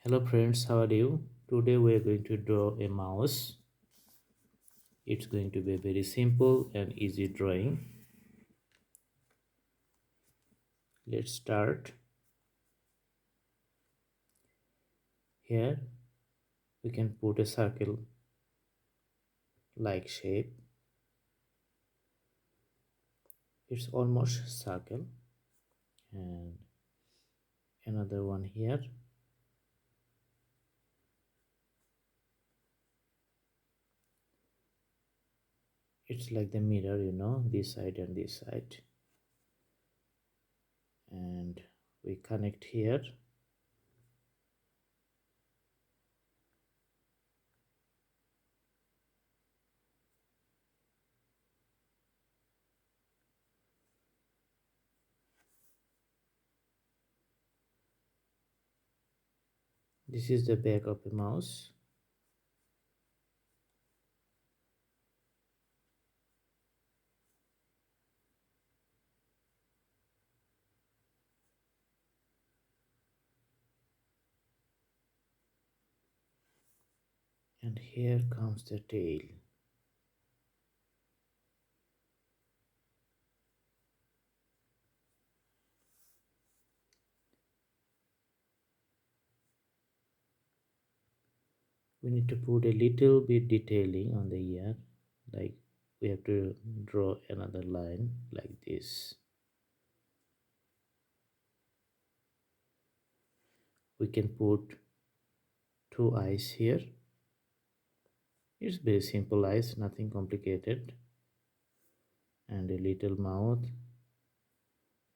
Hello friends, how are you? Today we are going to draw a mouse. It's going to be a very simple and easy drawing. Let's start. Here we can put a circle like shape. It's almost circle, and another one here. It's like the mirror, this side and this side. And we connect here. This is the back of a mouse. And here comes the tail. We need to put a little bit detailing on the ear, like we have to draw another line like this. We can put two eyes here. It's very simple eyes, nothing complicated. And a little mouth.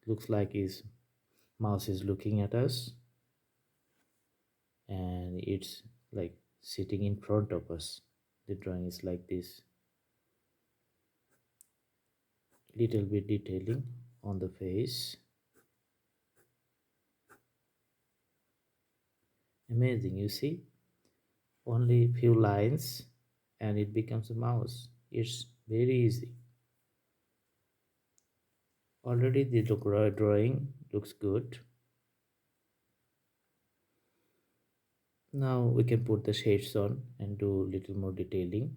Looks like his mouse is looking at us, and it's like sitting in front of us. The drawing is like this. Little bit detailing on the face. Amazing, you see? Only few lines and it becomes a mouse. It's very easy. Already the drawing looks good. Now we can put the shades on and do little more detailing.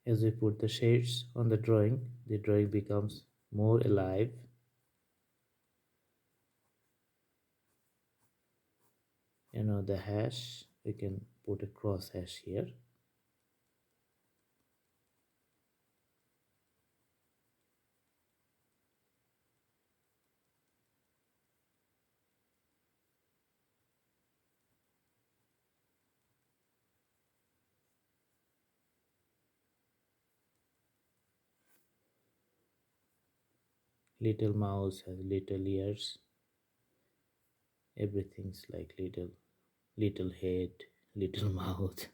As we put the shades on the drawing becomes more alive. The hash, we can put a cross hash here. Little mouse has little ears. Everything's like little head, little mouth.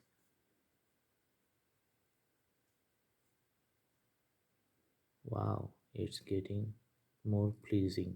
Wow, it's getting more pleasing.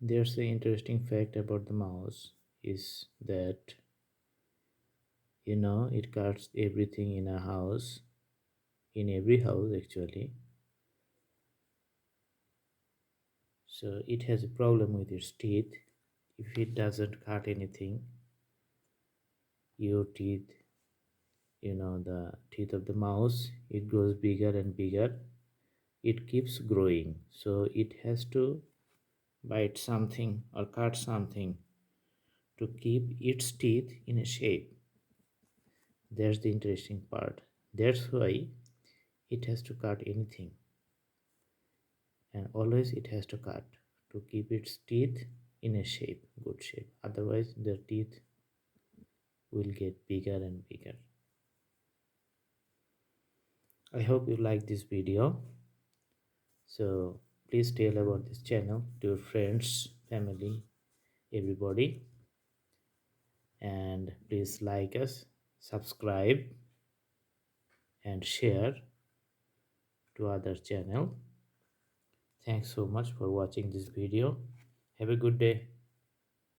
There's an interesting fact about the mouse is that it cuts everything in a house, in every house actually. So it has a problem with its teeth. If it doesn't cut anything, your teeth, the teeth of the mouse, it grows bigger and bigger. It keeps growing. So it has to bite something or cut something to keep its teeth in a shape. That's the interesting part. That's why it has to cut anything, and always it has to cut to keep its teeth in a shape, good shape. Otherwise, their teeth will get bigger and bigger. I hope you like this video. So please tell about this channel to your friends, family, everybody, and please like us, subscribe, and share to other channel. Thanks so much for watching this video. Have a good day.